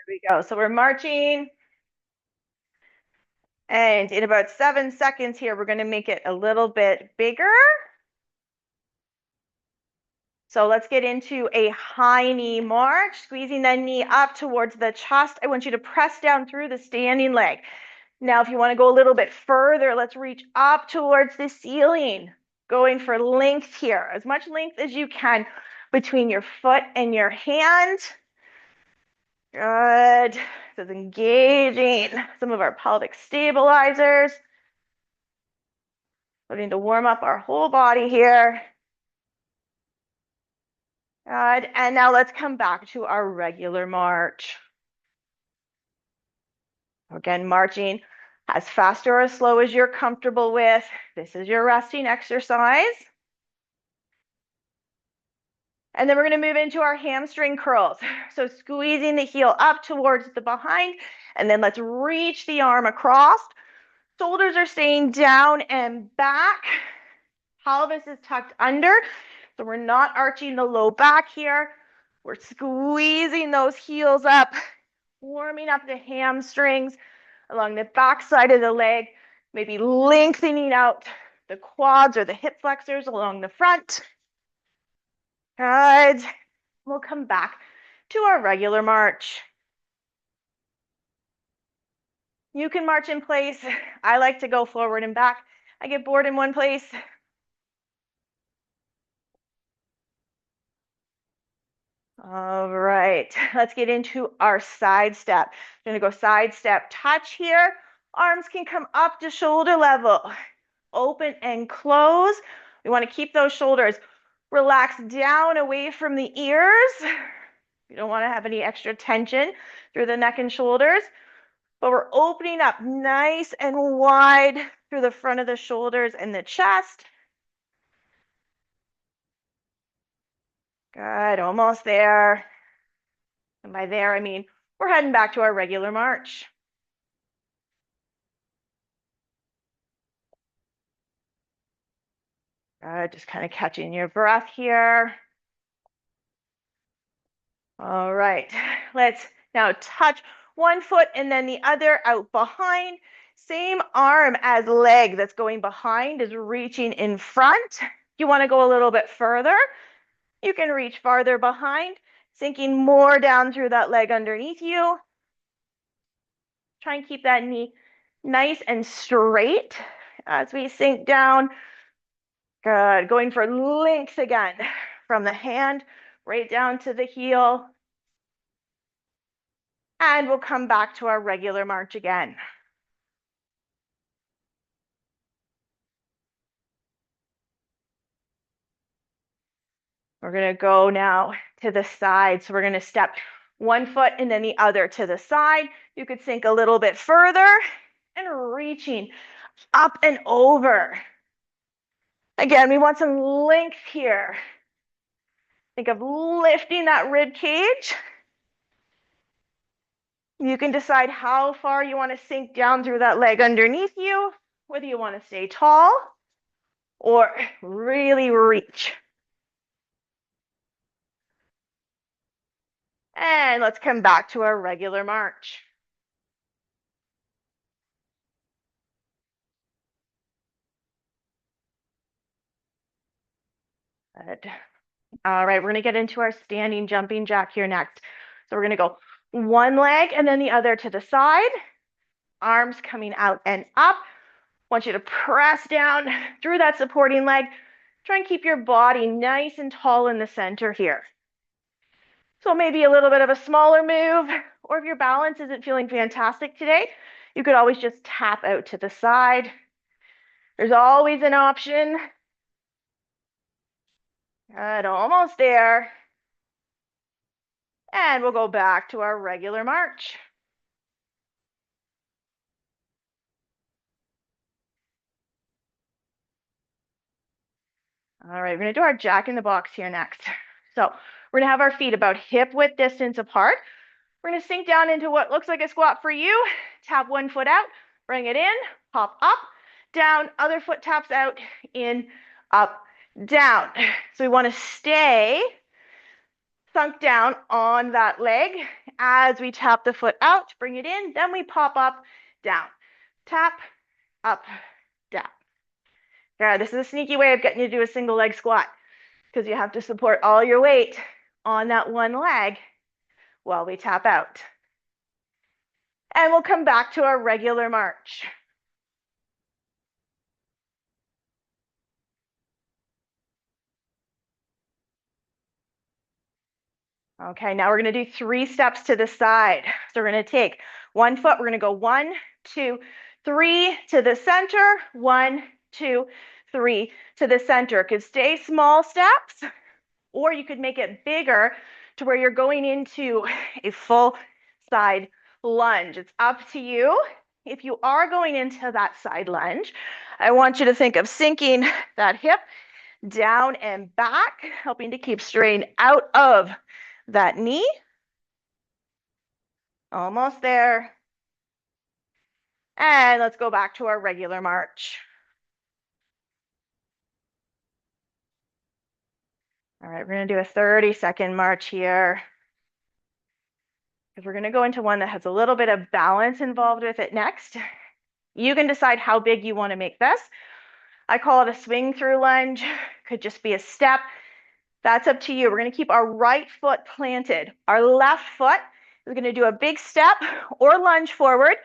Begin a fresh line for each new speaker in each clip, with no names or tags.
we go. So we're marching. And in about 7 seconds here, we're going to make it a little bit bigger. So let's get into a high knee march, squeezing the knee up towards the chest. I want you to press down through the standing leg. Now, if you want to go a little bit further, let's reach up towards the ceiling, going for length here, as much length as you can between your foot and your hand. Good. This is engaging some of our pelvic stabilizers. Starting to warm up our whole body here. Good. And now let's come back to our regular march. Again, marching as fast or as slow as you're comfortable with. This is your resting exercise. And then we're going to move into our hamstring curls. So squeezing the heel up towards the behind, and then let's reach the arm across. Shoulders are staying down and back. Pelvis is tucked under, so we're not arching the low back here. We're squeezing those heels up, warming up the hamstrings along the back side of the leg, maybe lengthening out the quads or the hip flexors along the front. Good. We'll come back to our regular march. You can march in place. I like to go forward and back. I get bored in one place. All right, let's get into our side step. I'm gonna go side step touch here. Arms can come up to shoulder level. Open and close. We want to keep those shoulders relaxed down away from the ears. You don't want to have any extra tension through the neck and shoulders, but we're opening up nice and wide through the front of the shoulders and the chest. Good, almost there. And by there, I mean, we're heading back to our regular march. Good, just kind of catching your breath here. All right, let's now touch one foot and then the other out behind. Same arm as leg that's going behind is reaching in front. You want to go a little bit further, you can reach farther behind, sinking more down through that leg underneath you. Try and keep that knee nice and straight as we sink down. Good, going for length again from the hand right down to the heel. And we'll come back to our regular march again. We're going to go now to the side. So we're going to step one foot and then the other to the side. You could sink a little bit further and reaching up and over. Again, we want some length here. Think of lifting that rib cage. You can decide how far you want to sink down through that leg underneath you, whether you want to stay tall or really reach. And let's come back to our regular march. Good. All right, we're going to get into our standing jumping jack here next. So we're going to go one leg and then the other to the side. Arms coming out and up. I want you to press down through that supporting leg. Try and keep your body nice and tall in the center here. So maybe a little bit of a smaller move, or if your balance isn't feeling fantastic today, you could always just tap out to the side. There's always an option. Good, almost there. And we'll go back to our regular march. All right, we're gonna do our jack in the box here next. So we're gonna have our feet about hip width distance apart. We're gonna sink down into what looks like a squat for you. Tap one foot out, bring it in, hop up, down, other foot taps out, in, up, down. So we wanna stay sunk down on that leg. As we tap the foot out, bring it in, then we pop up, down. Tap, up, down. Yeah, this is a sneaky way of getting you to do a single leg squat because you have to support all your weight on that one leg while we tap out. And we'll come back to our regular march. Okay, now we're going to do 3 steps to the side. So we're going to take one foot, we're going to go 1, 2, 3 to the center, 1, 2, 3 to the center. It could stay small steps, or you could make it bigger to where you're going into a full side lunge. It's up to you. If you are going into that side lunge, I want you to think of sinking that hip down and back, helping to keep strain out of that knee. Almost there. And let's go back to our regular march. All right, we're going to do a 30-second march here, because we're going to go into one that has a little bit of balance involved with it next. You can decide how big you want to make this. I call it a swing through lunge. Could just be a step. That's up to you. We're going to keep our right foot planted. Our left foot is going to do a big step or lunge forward.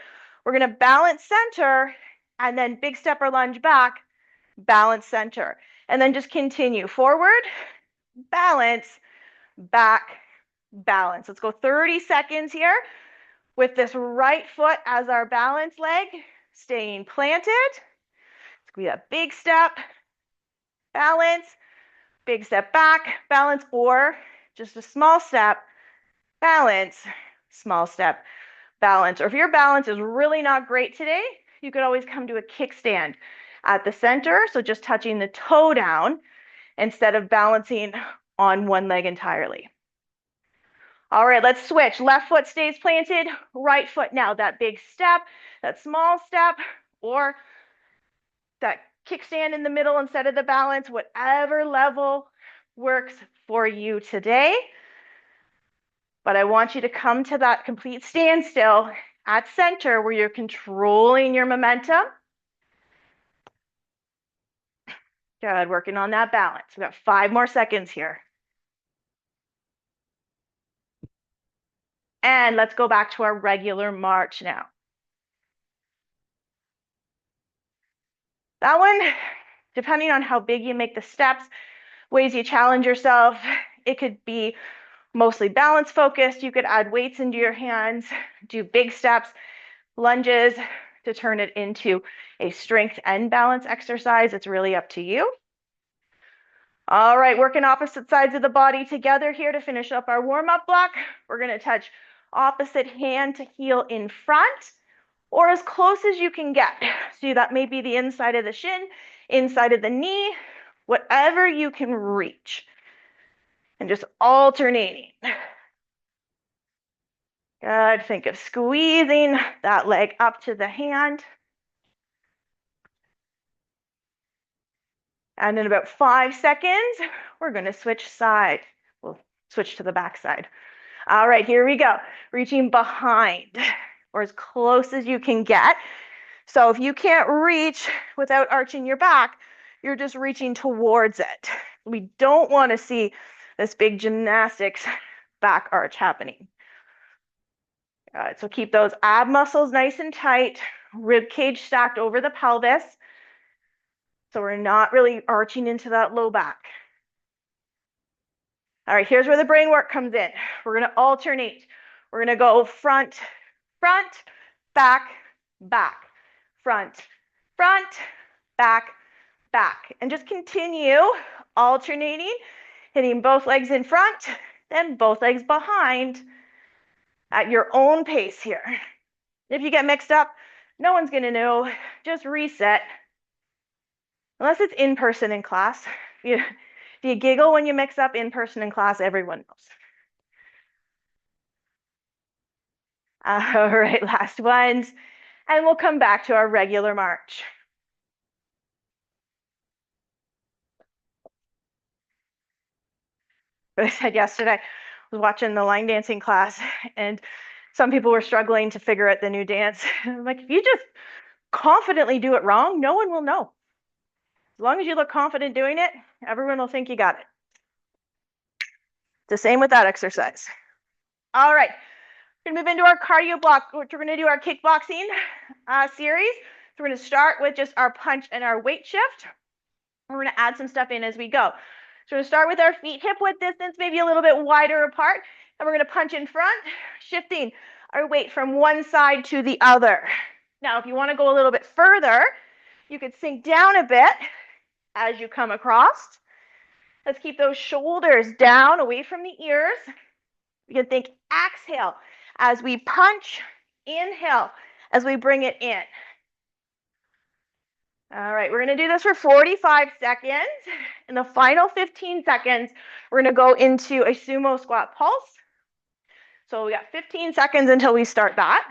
We're going to balance center and then big step or lunge back, balance center. And then just continue forward, balance, back, balance. Let's go 30 seconds here with this right foot as our balance leg, staying planted. It's going to be a big step, balance, big step back, balance, or just a small step, balance, small step, balance. Or if your balance is really not great today, you could always come to a kickstand at the center. So just touching the toe down instead of balancing on one leg entirely. All right, let's switch. Left foot stays planted, right foot now. That big step, that small step, or that kickstand in the middle instead of the balance, whatever level works for you today. But I want you to come to that complete standstill at center where you're controlling your momentum. Good, working on that balance. We've got 5 more seconds here. And let's go back to our regular march now. That one, depending on how big you make the steps, ways you challenge yourself, it could be mostly balance focused. You could add weights into your hands, do big steps, lunges to turn it into a strength and balance exercise. It's really up to you. All right, working opposite sides of the body together here to finish up our warm-up block. We're going to touch opposite hand to heel in front, or as close as you can get. So that may be the inside of the shin, inside of the knee, whatever you can reach. And just alternating. Good. Think of squeezing that leg up to the hand. And in about 5 seconds, we're going to switch side. We'll switch to the back side. All right, here we go. Reaching behind, or as close as you can get. So if you can't reach without arching your back, you're just reaching towards it. We don't want to see this big gymnastics back arch happening. All right, so keep those ab muscles nice and tight, rib cage stacked over the pelvis. So we're not really arching into that low back. All right, here's where the brain work comes in. We're going to alternate. We're going to go front, front, back, back, front, front, back, back. And just continue alternating, hitting both legs in front, then both legs behind at your own pace here. If you get mixed up, no one's going to know. Just reset. Unless it's in person in class. If you giggle when you mix up in person in class, everyone knows. All right, last ones. And we'll come back to our regular march. What I said yesterday, was watching the line dancing class, and some people were struggling to figure out the new dance. I'm like, if you just confidently do it wrong, no one will know. As long as you look confident doing it, everyone will think you got it. The same with that exercise. All right, we're gonna move into our cardio block, which we're gonna do our kickboxing series. So we're gonna start with just our punch and our weight shift. We're gonna add some stuff in as we go. So we're gonna start with our feet hip width distance, maybe a little bit wider apart, and we're gonna punch in front, shifting our weight from one side to the other. Now, if you wanna go a little bit further, you could sink down a bit as you come across. Let's keep those shoulders down, away from the ears. You can think exhale as we punch, inhale as we bring it in. All right, we're gonna do this for 45 seconds. In the final 15 seconds, we're gonna go into a sumo squat pulse. So we got 15 seconds until we start that.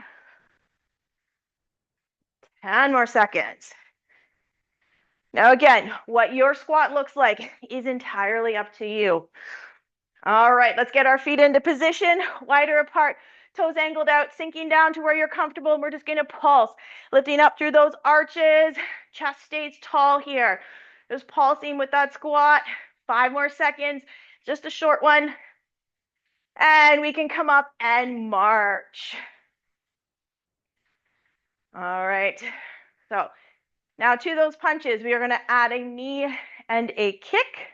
10 more seconds. Now again, what your squat looks like is entirely up to you. All right, let's get our feet into position, wider apart, toes angled out, sinking down to where you're comfortable, and we're just gonna pulse, lifting up through those arches, chest stays tall here. Just pulsing with that squat. 5 more seconds, just a short one. And we can come up and march. All right, so now to those punches, we are gonna add a knee and a kick.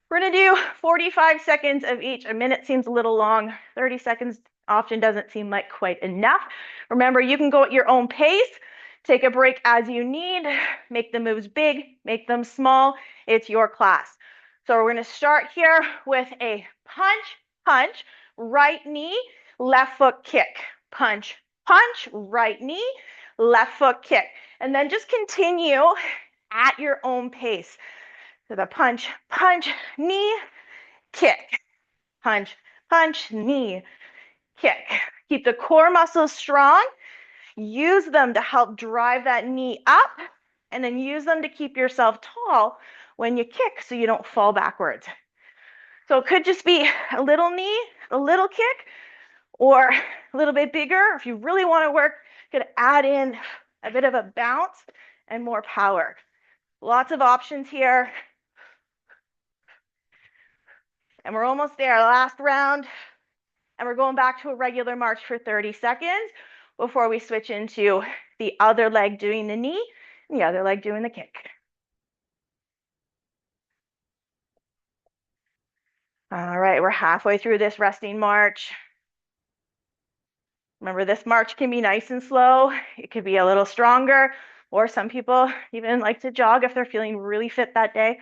We're gonna do 45 seconds of each. A minute seems a little long. 30 seconds often doesn't seem like quite enough. Remember, you can go at your own pace. Take a break as you need. Make the moves big, make them small. It's your class. So we're gonna start here with a punch, punch, right knee, left foot kick. Punch, punch, right knee, left foot kick. And then just continue at your own pace. So the punch, punch, knee, kick. Punch, punch, knee, kick. Keep the core muscles strong. Use them to help drive that knee up, and then use them to keep yourself tall when you kick so you don't fall backwards. So it could just be a little knee, a little kick, or a little bit bigger. If you really want to work, you could add in a bit of a bounce and more power. Lots of options here. And we're almost there, last round. And we're going back to a regular march for 30 seconds before we switch into the other leg doing the knee and the other leg doing the kick. All right, we're halfway through this resting march. Remember, this march can be nice and slow. It could be a little stronger, or some people even like to jog if they're feeling really fit that day.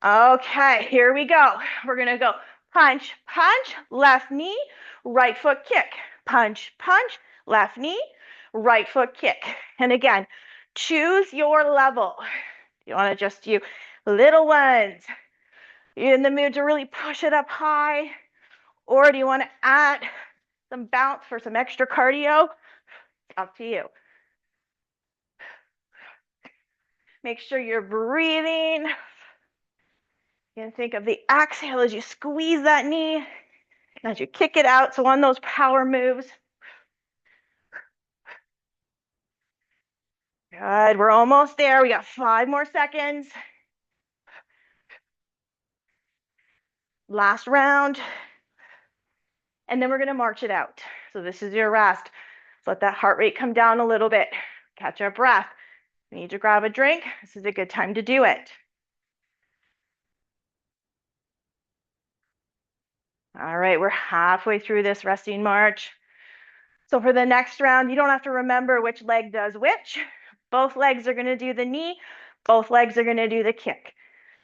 Okay, here we go. We're gonna go punch, punch, left knee, right foot kick. Punch, punch, left knee, right foot kick. And again, choose your level. You wanna just do little ones. You're in the mood to really push it up high, or do you wanna add some bounce for some extra cardio? Up to you. Make sure you're breathing. You can think of the exhale as you squeeze that knee, and as you kick it out. So on those power moves. Good, we're almost there. We got 5 more seconds. Last round. And then we're gonna march it out. So this is your rest. So let that heart rate come down a little bit. Catch our breath. If you need to grab a drink, this is a good time to do it. All right, we're halfway through this resting march. So for the next round, you don't have to remember which leg does which. Both legs are gonna do the knee. Both legs are gonna do the kick.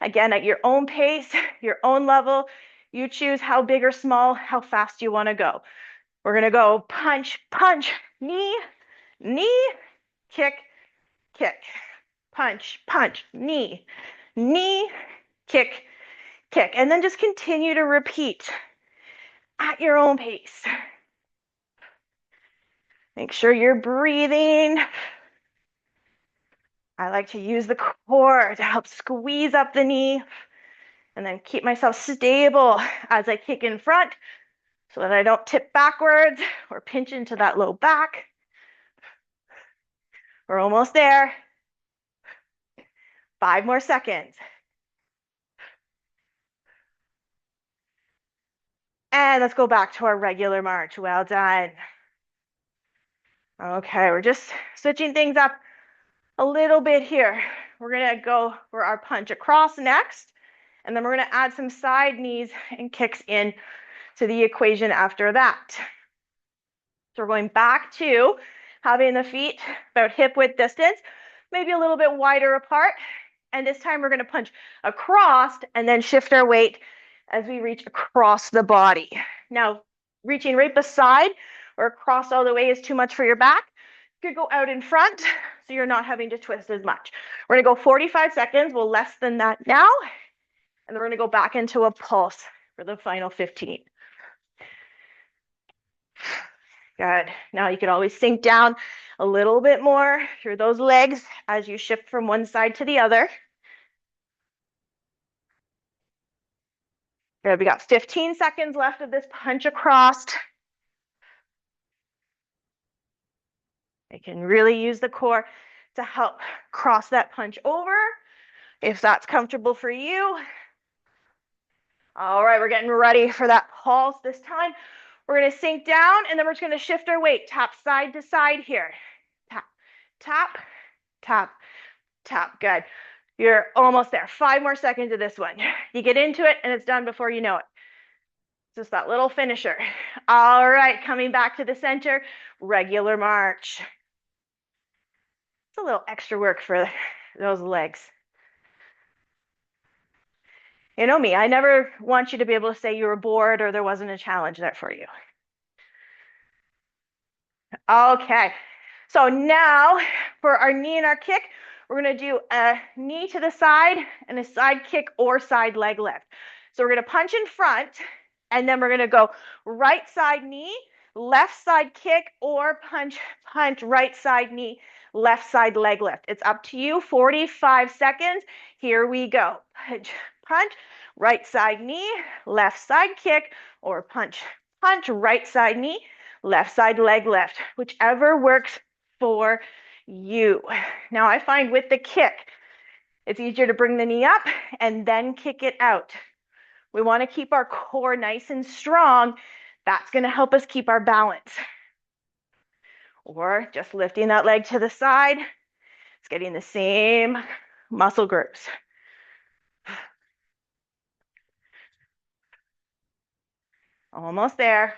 Again, at your own pace, your own level, you choose how big or small, how fast you wanna go. We're gonna go punch, punch, knee, knee, kick, kick. Punch, punch, knee, knee, kick, kick. And then just continue to repeat at your own pace. Make sure you're breathing. I like to use the core to help squeeze up the knee. And then keep myself stable as I kick in front so that I don't tip backwards or pinch into that low back. We're almost there. 5 more seconds. And let's go back to our regular march. Well done. Okay, we're just switching things up a little bit here. We're gonna go for our punch across next, and then we're gonna add some side knees and kicks in to the equation after that. So we're going back to having the feet about hip width distance, maybe a little bit wider apart. And this time we're gonna punch across and then shift our weight as we reach across the body. Now, reaching right beside or across all the way is too much for your back. You could go out in front so you're not having to twist as much. We're gonna go 45 seconds, well less than that now, and then we're gonna go back into a pulse for the final 15. Good. Now you can always sink down a little bit more through those legs as you shift from one side to the other. Good. We got 15 seconds left of this punch across. I can really use the core to help cross that punch over if that's comfortable for you. All right, we're getting ready for that pulse this time. We're going to sink down and then we're just going to shift our weight. Tap side to side here. Tap, tap, tap, tap. Good. You're almost there. 5 more seconds of this one. You get into it and it's done before you know it. Just that little finisher. All right, coming back to the center, regular march. It's a little extra work for those legs. You know me, I never want you to be able to say you were bored or there wasn't a challenge there for you. Okay, so now for our knee and our kick, we're gonna do a knee to the side and a side kick or side leg lift. So we're gonna punch in front and then we're gonna go right side knee, left side kick, or punch, right side knee, left side leg lift. It's up to you, 45 seconds. Here we go. Punch, right side knee, left side kick, or punch, right side knee, left side leg lift, whichever works for you. Now I find with the kick, it's easier to bring the knee up and then kick it out. We want to keep our core nice and strong. That's going to help us keep our balance. Or just lifting that leg to the side. It's getting the same muscle groups. Almost there.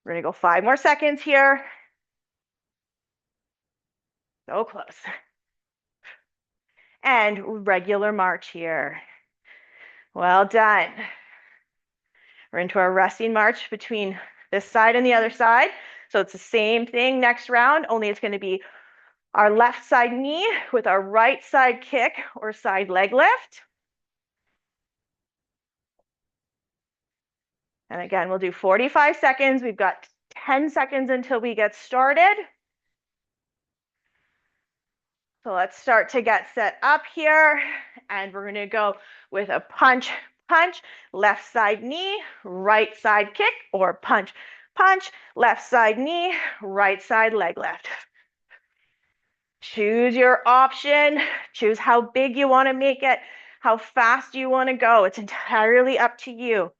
We're going to go 5 more seconds here. So close. And regular march here. Well done. We're into our resting march between this side and the other side. So it's the same thing next round, only it's going to be our left side knee with our right side kick or side leg lift. And again, we'll do 45 seconds. We've got 10 seconds until we get started. So let's start to get set up here. And we're going to go with a punch, left side knee, right side kick, or punch, left side knee, right side leg lift. Choose your option. Choose how big you want to make it, how fast you want to go. It's entirely up to you.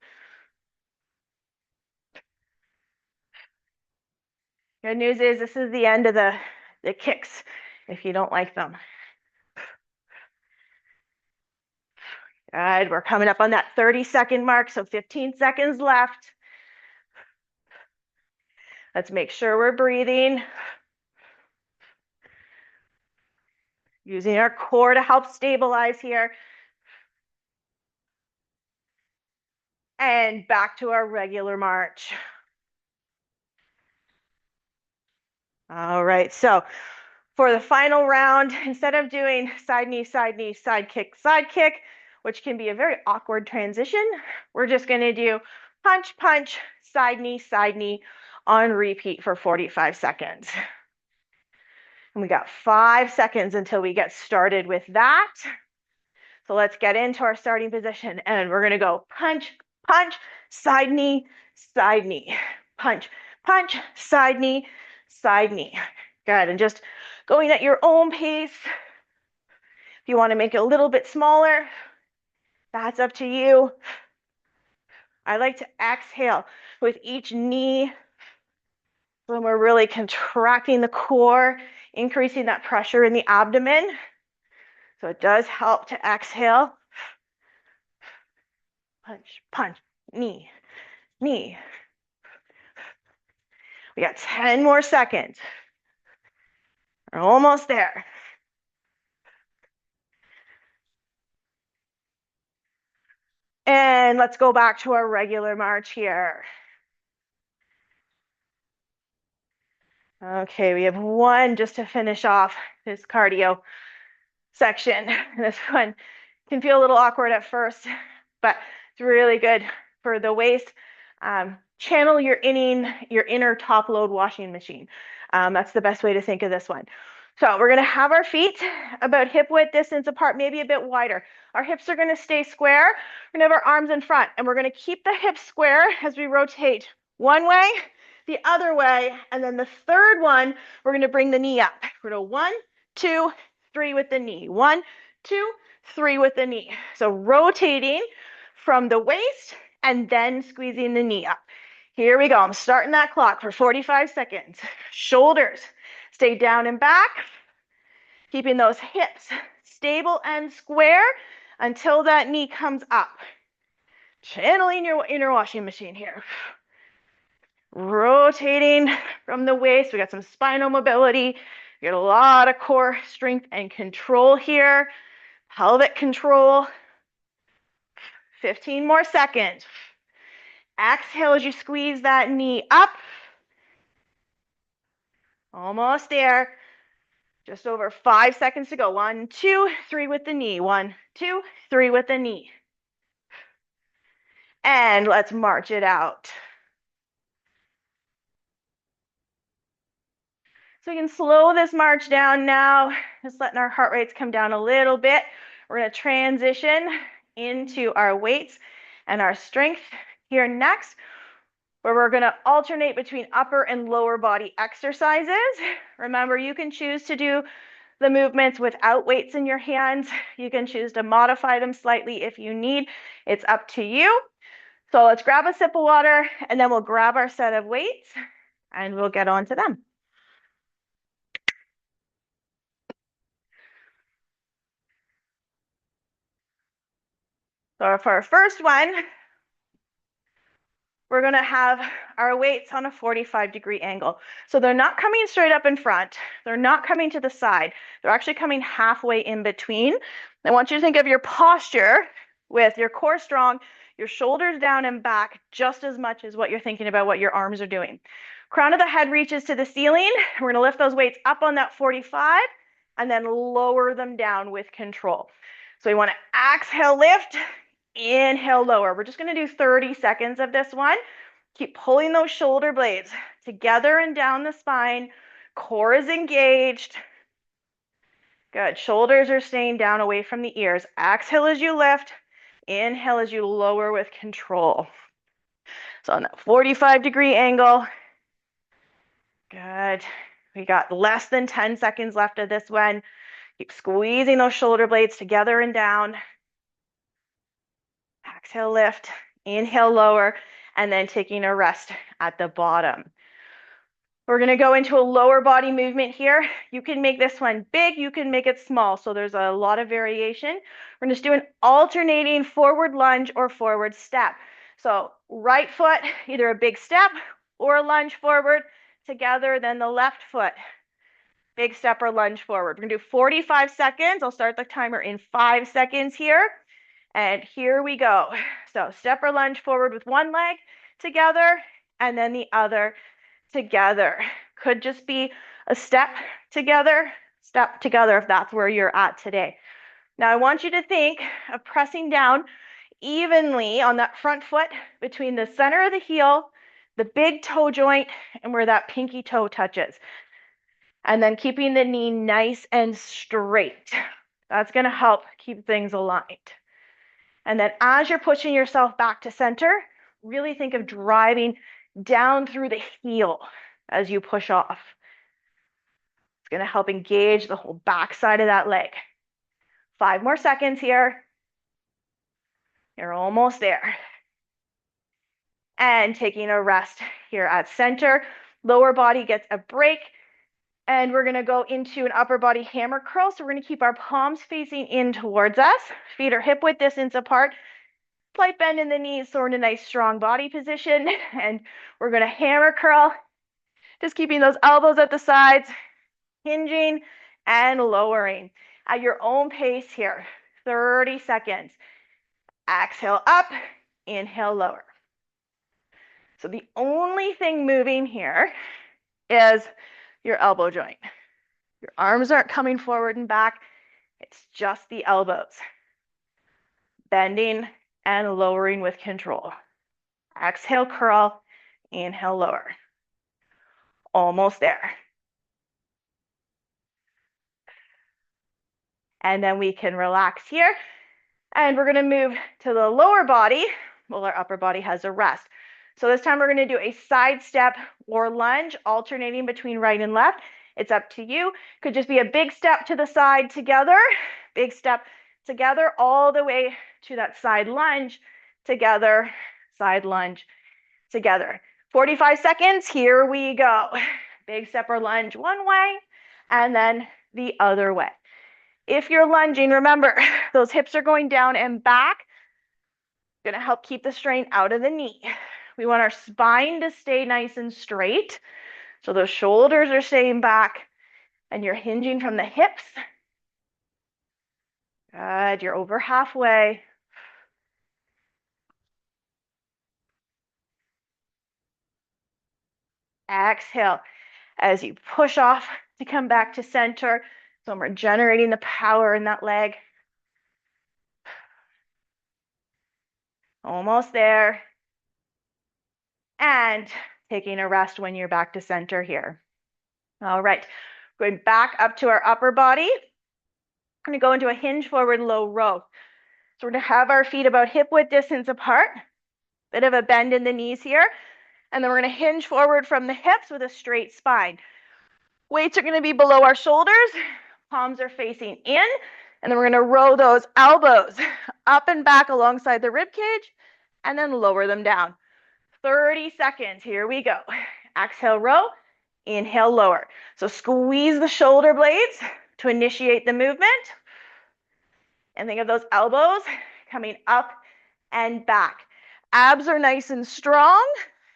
Good news is this is the end of the kicks if you don't like them. Good, we're coming up on that 30-second mark, so 15 seconds left. Let's make sure we're breathing. Using our core to help stabilize here. And back to our regular march. All right, so for the final round, instead of doing side knee, side kick, which can be a very awkward transition, we're just gonna do punch, side knee on repeat for 45 seconds. And we got 5 seconds until we get started with that. So let's get into our starting position, and we're gonna go punch, punch, side knee, punch, punch, side knee, side knee. Good, and just going at your own pace. If you wanna make it a little bit smaller, that's up to you. I like to exhale with each knee when we're really contracting the core, increasing that pressure in the abdomen. So it does help to exhale. Punch, punch, knee, knee. We got 10 more seconds. We're almost there. And let's go back to our regular march here. Okay, we have one just to finish off this cardio section. This one can feel a little awkward at first, but it's really good for the waist. Channel your inner top load washing machine. That's the best way to think of this one. So we're gonna have our feet about hip width distance apart, maybe a bit wider. Our hips are gonna stay square. We're gonna have our arms in front, and we're gonna keep the hips square as we rotate one way, the other way, and then the third one, we're gonna bring the knee up. We're gonna 1, 2, 3 with the knee. 1, 2, 3 with the knee. So rotating from the waist and then squeezing the knee up. Here we go. I'm starting that clock for 45 seconds. Shoulders stay down and back, keeping those hips stable and square until that knee comes up. Channeling your inner washing machine here. Rotating from the waist. We got some spinal mobility. We got a lot of core strength and control here. Pelvic control. 15 more seconds. Exhale as you squeeze that knee up. Almost there. Just over 5 seconds to go. 1, 2, 3 with the knee. 1, 2, 3 with the knee. And let's march it out. So we can slow this march down now, just letting our heart rates come down a little bit. We're going to transition into our weights and our strength here next, where we're going to alternate between upper and lower body exercises. Remember, you can choose to do the movements without weights in your hands. You can choose to modify them slightly if you need. It's up to you. So let's grab a sip of water, and then we'll grab our set of weights, and we'll get on to them. So for our first one, we're going to have our weights on a 45-degree angle. So they're not coming straight up in front. They're not coming to the side. They're actually coming halfway in between. I want you to think of your posture with your core strong, your shoulders down and back just as much as what you're thinking about what your arms are doing. Crown of the head reaches to the ceiling. We're going to lift those weights up on that 45 and then lower them down with control. So we want to exhale, lift. Inhale, lower. We're just going to do 30 seconds of this one. Keep pulling those shoulder blades together and down the spine. Core is engaged. Good. Shoulders are staying down away from the ears. Exhale as you lift. Inhale as you lower with control. So on that 45-degree angle. Good. We got less than 10 seconds left of this one. Keep squeezing those shoulder blades together and down. Exhale, lift, inhale, lower, and then taking a rest at the bottom. We're going to go into a lower body movement here. You can make this one big, you can make it small, so there's a lot of variation. We're just doing alternating forward lunge or forward step. So right foot, either a big step or a lunge forward together, then the left foot, big step or lunge forward. We're going to do 45 seconds. I'll start the timer in 5 seconds here. And here we go. So step or lunge forward with one leg together and then the other together. Could just be a step together if that's where you're at today. Now I want you to think of pressing down evenly on that front foot between the center of the heel, the big toe joint, and where that pinky toe touches. And then keeping the knee nice and straight. That's going to help keep things aligned. And then as you're pushing yourself back to center, really think of driving down through the heel as you push off. It's going to help engage the whole back side of that leg. 5 more seconds here. You're almost there. And taking a rest here at center. Lower body gets a break. And we're going to go into an upper body hammer curl. So we're going to keep our palms facing in towards us. Feet are hip width distance apart. Slight bend in the knees, so we're in a nice strong body position. And we're going to hammer curl. Just keeping those elbows at the sides, hinging and lowering at your own pace here. 30 seconds. Exhale up, inhale lower. So the only thing moving here is your elbow joint. Your arms aren't coming forward and back. It's just the elbows. Bending and lowering with control. Exhale, curl, inhale, lower. Almost there. And then we can relax here. And we're going to move to the lower body while our upper body has a rest. So this time we're going to do a side step or lunge, alternating between right and left. It's up to you. Could just be a big step to the side together, big step together, all the way to that side lunge together, side lunge together. 45 seconds, here we go. Big step or lunge one way, and then the other way. If you're lunging, remember, those hips are going down and back. Going to help keep the strain out of the knee. We want our spine to stay nice and straight. So those shoulders are staying back and you're hinging from the hips. Good, you're over halfway. Exhale as you push off to come back to center. So we're generating the power in that leg. Almost there. And taking a rest when you're back to center here. All right, going back up to our upper body. I'm going to go into a hinge forward low row. So we're going to have our feet about hip width distance apart. Bit of a bend in the knees here. And then we're going to hinge forward from the hips with a straight spine. Weights are going to be below our shoulders. Palms are facing in. And then we're going to row those elbows up and back alongside the rib cage and then lower them down. 30 seconds. Here we go. Exhale, row. Inhale, lower. So squeeze the shoulder blades to initiate the movement. And think of those elbows coming up and back. Abs are nice and strong.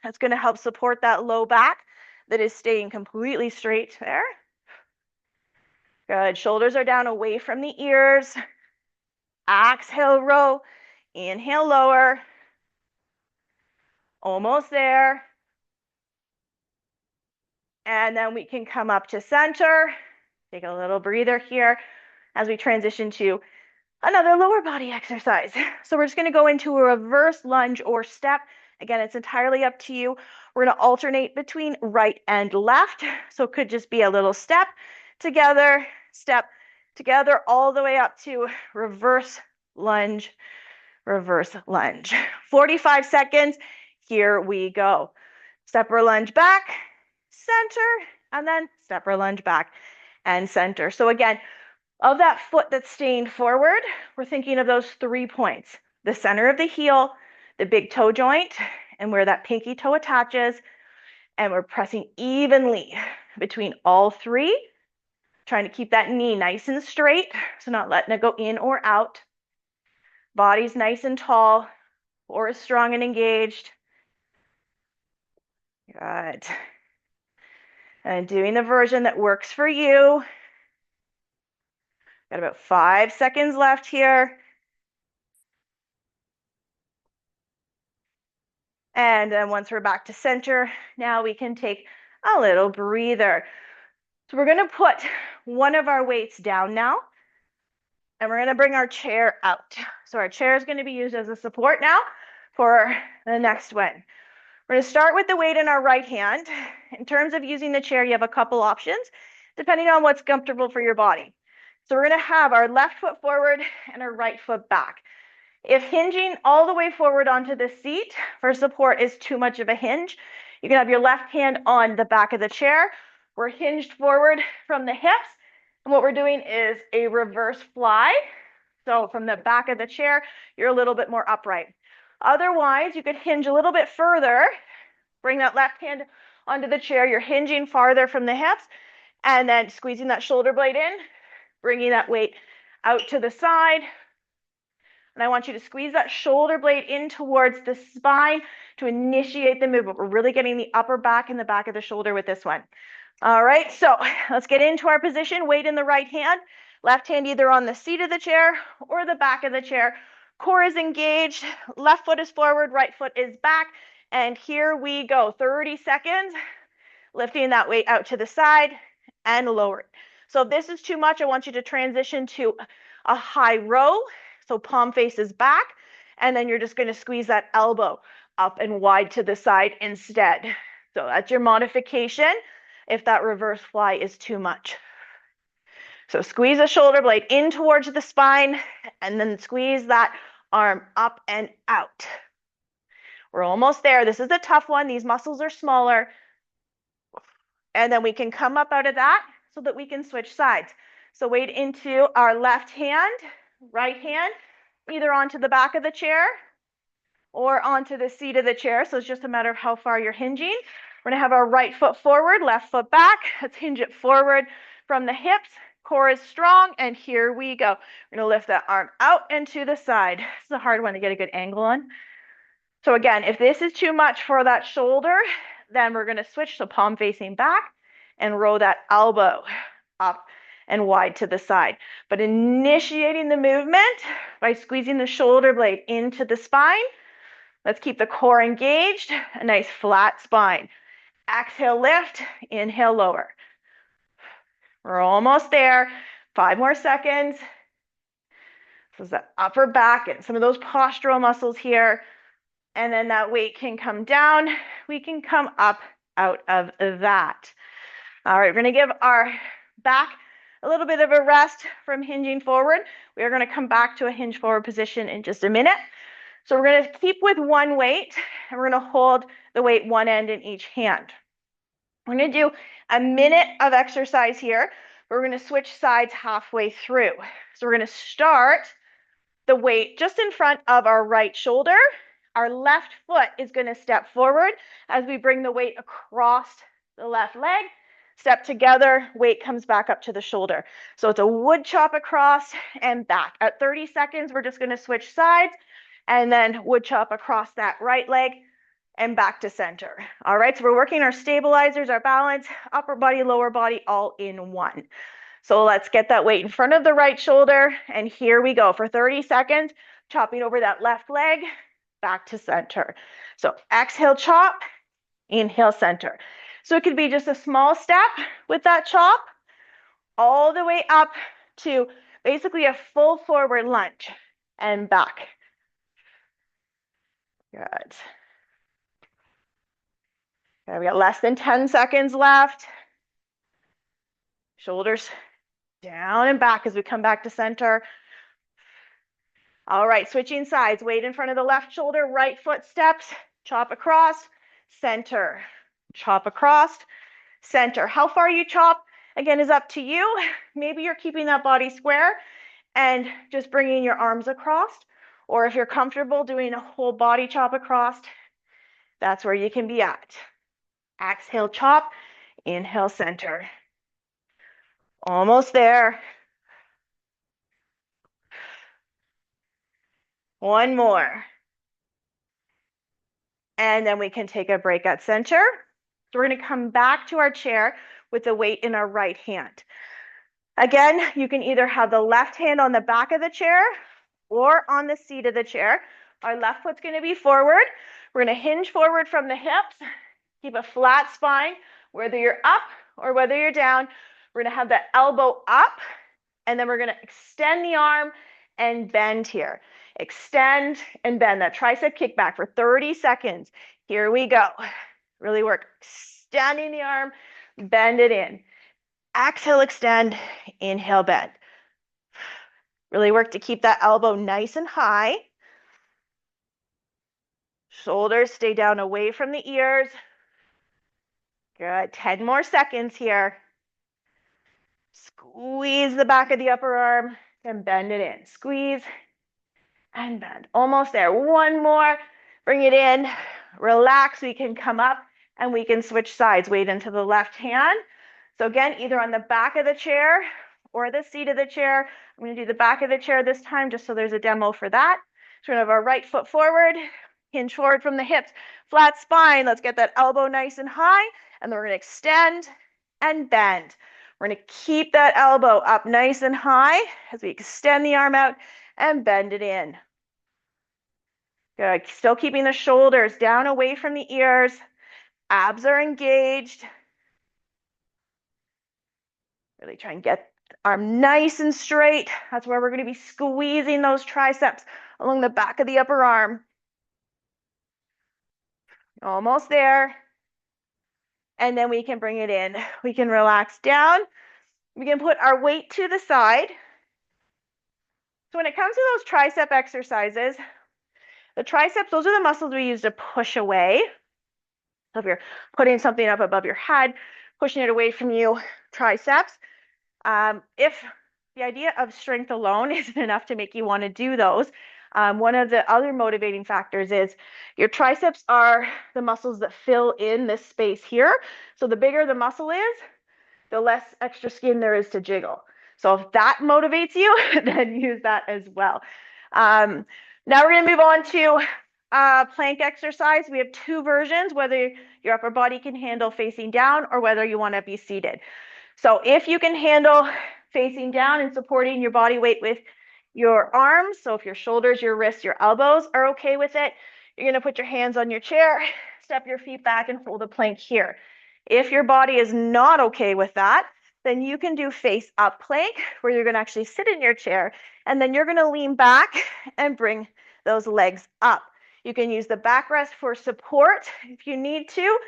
That's going to help support that low back that is staying completely straight there. Good. Shoulders are down away from the ears. Exhale, row. Inhale, lower. Almost there. And then we can come up to center. Take a little breather here as we transition to another lower body exercise. So we're just going to go into a reverse lunge or step. Again, it's entirely up to you. We're going to alternate between right and left. So it could just be a little step together, all the way up to reverse lunge, reverse lunge. 45 seconds. Here we go. Step or lunge back, center, and then step or lunge back and center. So again, of that foot that's staying forward, we're thinking of those 3 points. The center of the heel, the big toe joint, and where that pinky toe attaches. And we're pressing evenly between all 3, trying to keep that knee nice and straight, so not letting it go in or out. Body's nice and tall, core is strong and engaged. Good. And doing the version that works for you. Got about 5 seconds left here. And then once we're back to center, now we can take a little breather. So we're going to put one of our weights down now, and we're going to bring our chair out. So our chair is going to be used as a support now for the next one. We're going to start with the weight in our right hand. In terms of using the chair, you have a couple options, depending on what's comfortable for your body. So we're going to have our left foot forward and our right foot back. If hinging all the way forward onto the seat for support is too much of a hinge, you can have your left hand on the back of the chair. We're hinged forward from the hips. And what we're doing is a reverse fly. So from the back of the chair, you're a little bit more upright. Otherwise, you could hinge a little bit further. Bring that left hand onto the chair. You're hinging farther from the hips and then squeezing that shoulder blade in, bringing that weight out to the side. And I want you to squeeze that shoulder blade in towards the spine to initiate the movement. We're really getting the upper back and the back of the shoulder with this one. All right, so let's get into our position. Weight in the right hand, left hand either on the seat of the chair or the back of the chair. Core is engaged, left foot is forward, right foot is back. And here we go, 30 seconds, lifting that weight out to the side and lower it. So if this is too much, I want you to transition to a high row. So palm faces back, and then you're just going to squeeze that elbow up and wide to the side instead. So that's your modification if that reverse fly is too much. So squeeze the shoulder blade in towards the spine, and then squeeze that arm up and out. We're almost there. This is a tough one. These muscles are smaller. And then we can come up out of that so that we can switch sides. So weight into our left hand, right hand, either onto the back of the chair or onto the seat of the chair. So it's just a matter of how far you're hinging. We're going to have our right foot forward, left foot back. Let's hinge it forward from the hips. Core is strong, and here we go. We're going to lift that arm out and to the side. This is a hard one to get a good angle on. So again, if this is too much for that shoulder, then we're going to switch to palm facing back and roll that elbow up and wide to the side. But initiating the movement by squeezing the shoulder blade into the spine. Let's keep the core engaged, a nice flat spine. Exhale, lift, inhale, lower. We're almost there. 5 more seconds. This is the upper back and some of those postural muscles here. And then that weight can come down. We can come up out of that. All right, we're going to give our back a little bit of a rest from hinging forward. We are going to come back to a hinge forward position in just a minute. So we're going to keep with one weight, and we're going to hold the weight one end in each hand. We're going to do a minute of exercise here. We're going to switch sides halfway through. So we're going to start the weight just in front of our right shoulder. Our left foot is going to step forward as we bring the weight across the left leg. Step together, weight comes back up to the shoulder. So it's a wood chop across and back. At 30 seconds, we're just going to switch sides and then wood chop across that right leg and back to center. All right, so we're working our stabilizers, our balance, upper body, lower body, all in one. So let's get that weight in front of the right shoulder, and here we go for 30 seconds, chopping over that left leg, back to center. So exhale, chop, inhale, center. So it could be just a small step with that chop, all the way up to basically a full forward lunge and back. Good. Okay, we got less than 10 seconds left. Shoulders down and back as we come back to center. All right, switching sides. Weight in front of the left shoulder, right foot steps, chop across, center, chop across, center. How far you chop, again, is up to you. Maybe you're keeping that body square and just bringing your arms across, or if you're comfortable doing a whole body chop across, that's where you can be at. Exhale, chop, inhale, center. Almost there. One more. And then we can take a break at center. So we're going to come back to our chair with the weight in our right hand. Again, you can either have the left hand on the back of the chair or on the seat of the chair. Our left foot's going to be forward. We're going to hinge forward from the hips. Keep a flat spine, whether you're up or whether you're down. We're going to have the elbow up, and then we're going to extend the arm and bend here. Extend and bend, that tricep kickback for 30 seconds. Here we go. Really work. Extending the arm, bend it in. Exhale, extend, inhale, bend. Really work to keep that elbow nice and high. Shoulders stay down away from the ears. Good. 10 more seconds here. Squeeze the back of the upper arm and bend it in. Squeeze and bend. Almost there. One more. Bring it in. Relax. We can come up and we can switch sides. Weight into the left hand. So again, either on the back of the chair or the seat of the chair. I'm going to do the back of the chair this time just so there's a demo for that. So we're going to have our right foot forward, hinge forward from the hips, flat spine. Let's get that elbow nice and high. And then we're going to extend and bend. We're going to keep that elbow up nice and high as we extend the arm out and bend it in. Good. Still keeping the shoulders down away from the ears. Abs are engaged. Really try and get the arm nice and straight. That's where we're going to be squeezing those triceps along the back of the upper arm. Almost there. And then we can bring it in. We can relax down. We can put our weight to the side. So when it comes to those tricep exercises, the triceps, those are the muscles we use to push away. So if you're putting something up above your head, pushing it away from you, triceps. If the idea of strength alone isn't enough to make you want to do those, one of the other motivating factors is your triceps are the muscles that fill in this space here. So the bigger the muscle is, the less extra skin there is to jiggle. So if that motivates you, then use that as well. Now we're going to move on to plank exercise. We have two versions, whether your upper body can handle facing down or whether you want to be seated. So if you can handle facing down and supporting your body weight with your arms, so if your shoulders, your wrists, your elbows are okay with it, you're going to put your hands on your chair, step your feet back and hold a plank here. If your body is not okay with that, then you can do face up plank where you're going to actually sit in your chair and then you're going to lean back and bring those legs up. You can use the backrest for support if you need to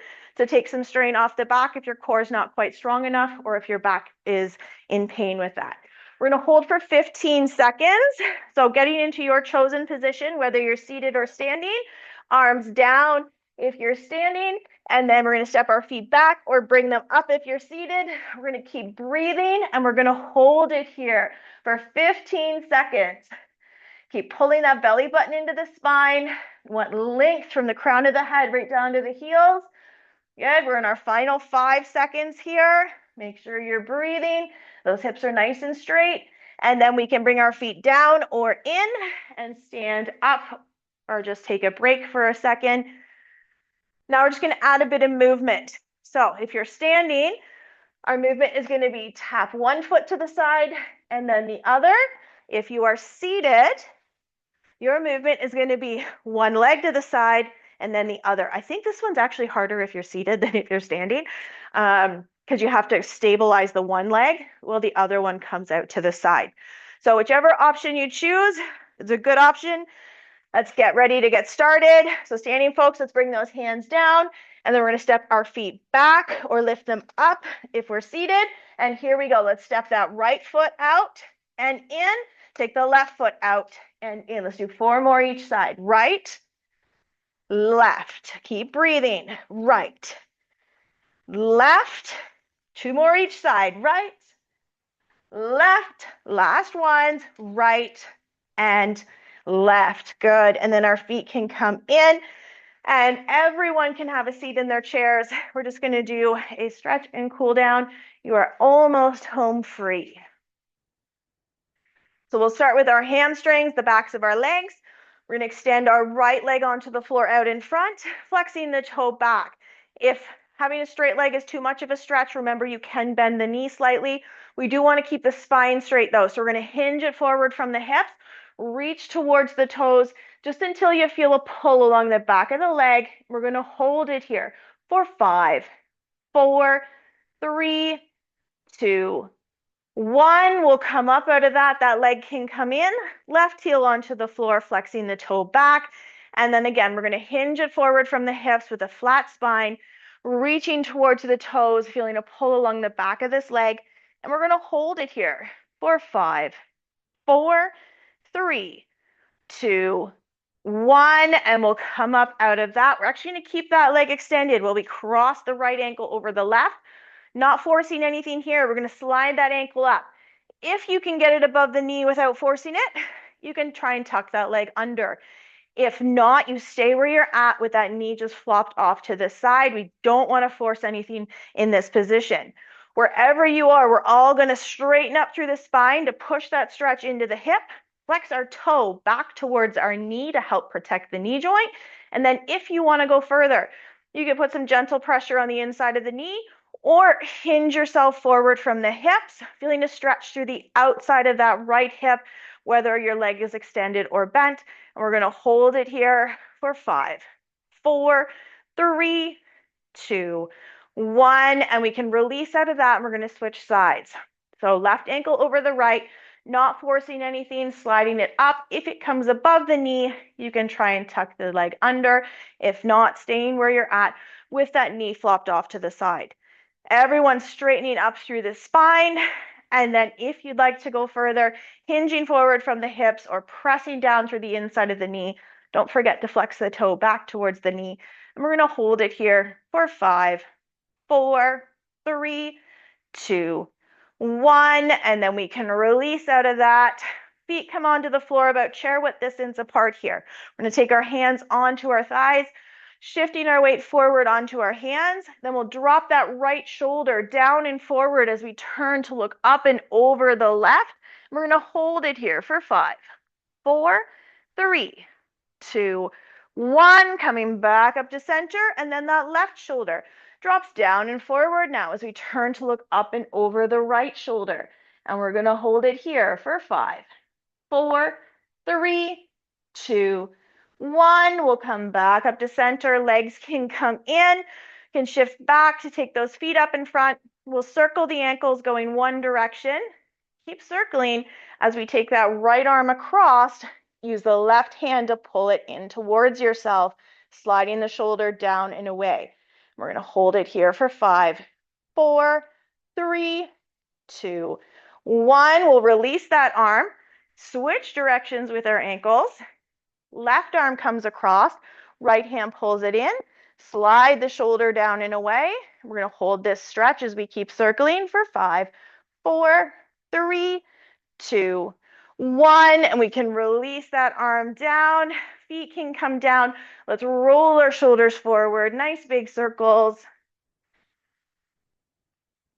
take some strain off the back if your core is not quite strong enough or if your back is in pain with that. We're going to hold for 15 seconds. So getting into your chosen position, whether you're seated or standing, arms down if you're standing, and then we're going to step our feet back or bring them up if you're seated. We're going to keep breathing and we're going to hold it here for 15 seconds. Keep pulling that belly button into the spine. You want length from the crown of the head right down to the heels. Good. We're in our final 5 seconds here. Make sure you're breathing. Those hips are nice and straight. And then we can bring our feet down or in and stand up or just take a break for a second. Now we're just going to add a bit of movement. So if you're standing, our movement is going to be tap one foot to the side and then the other. If you are seated, your movement is going to be one leg to the side and then the other. I think this one's actually harder if you're seated than if you're standing, because you have to stabilize the one leg while the other one comes out to the side. So whichever option you choose is a good option. Let's get ready to get started. So standing folks, let's bring those hands down and then we're going to step our feet back or lift them up if we're seated. And here we go. Let's step that right foot out and in. Take the left foot out and in. Let's do 4 more each side. Right, left. Keep breathing. Right, left. 2 more each side. Right, left. Last ones. Right and left. Good. And then our feet can come in and everyone can have a seat in their chairs. We're just going to do a stretch and cool down. You are almost home free. So we'll start with our hamstrings, the backs of our legs. We're going to extend our right leg onto the floor out in front, flexing the toe back. If having a straight leg is too much of a stretch, remember you can bend the knee slightly. We do want to keep the spine straight though. So we're going to hinge it forward from the hips, reach towards the toes just until you feel a pull along the back of the leg. We're going to hold it here for 5, 4, 3, 2, 1. We'll come up out of that. That leg can come in, left heel onto the floor, flexing the toe back. And then again, we're going to hinge it forward from the hips with a flat spine, reaching towards the toes, feeling a pull along the back of this leg. And we're going to hold it here for 5, 4, 3, 2, 1, and we'll come up out of that. We're actually going to keep that leg extended while we cross the right ankle over the left, not forcing anything here. We're going to slide that ankle up. If you can get it above the knee without forcing it, you can try and tuck that leg under. If not, you stay where you're at with that knee just flopped off to the side. We don't want to force anything in this position. Wherever you are, we're all going to straighten up through the spine to push that stretch into the hip. Flex our toe back towards our knee to help protect the knee joint. And then if you want to go further, you can put some gentle pressure on the inside of the knee or hinge yourself forward from the hips, feeling a stretch through the outside of that right hip, whether your leg is extended or bent. And we're going to hold it here for 5, 4, 3, 2, 1. And we can release out of that, and we're going to switch sides. So left ankle over the right, not forcing anything, sliding it up. If it comes above the knee, you can try and tuck the leg under. If not, staying where you're at with that knee flopped off to the side. Everyone straightening up through the spine. And then if you'd like to go further, hinging forward from the hips or pressing down through the inside of the knee. Don't forget to flex the toe back towards the knee. And we're going to hold it here for 5, 4, 3, 2, 1. And then we can release out of that. Feet come onto the floor about chair width distance apart here. We're going to take our hands onto our thighs, shifting our weight forward onto our hands. Then we'll drop that right shoulder down and forward as we turn to look up and over the left. We're going to hold it here for 5, 4, 3, 2, 1. Coming back up to center, and then that left shoulder drops down and forward now as we turn to look up and over the right shoulder. And we're going to hold it here for 5, 4, 3, 2, 1. We'll come back up to center. Legs can come in, can shift back to take those feet up in front. We'll circle the ankles going one direction. Keep circling as we take that right arm across. Use the left hand to pull it in towards yourself, sliding the shoulder down and away. We're going to hold it here for 5, 4, 3, 2, 1. We'll release that arm. Switch directions with our ankles. Left arm comes across, right hand pulls it in, slide the shoulder down and away. We're going to hold this stretch as we keep circling for 5, 4, 3, 2, 1. And we can release that arm down. Feet can come down. Let's roll our shoulders forward. Nice big circles.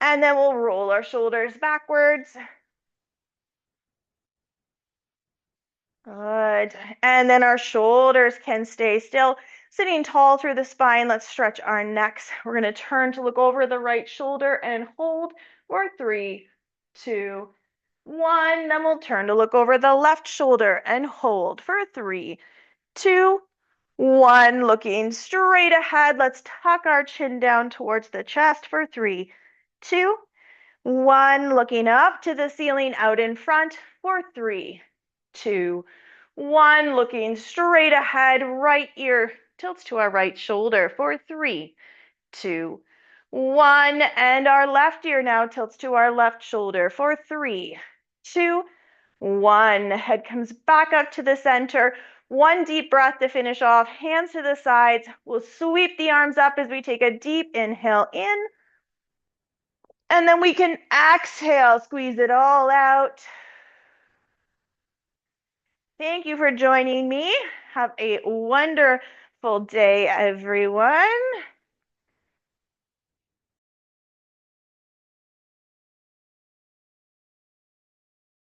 And then we'll roll our shoulders backwards. Good. And then our shoulders can stay still, sitting tall through the spine. Let's stretch our necks. We're going to turn to look over the right shoulder and hold for 3, 2, 1. Then we'll turn to look over the left shoulder and hold for 3, 2, 1. Looking straight ahead. Let's tuck our chin down towards the chest for 3, 2, 1. Looking up to the ceiling out in front for 3, 2, 1. Looking straight ahead. Right ear tilts to our right shoulder for 3, 2, 1. And our left ear now tilts to our left shoulder for 3, 2, 1. Head comes back up to the center. One deep breath to finish off. Hands to the sides. We'll sweep the arms up as we take a deep inhale in. And then we can exhale, squeeze it all out. Thank you for joining me. Have a wonderful day, everyone.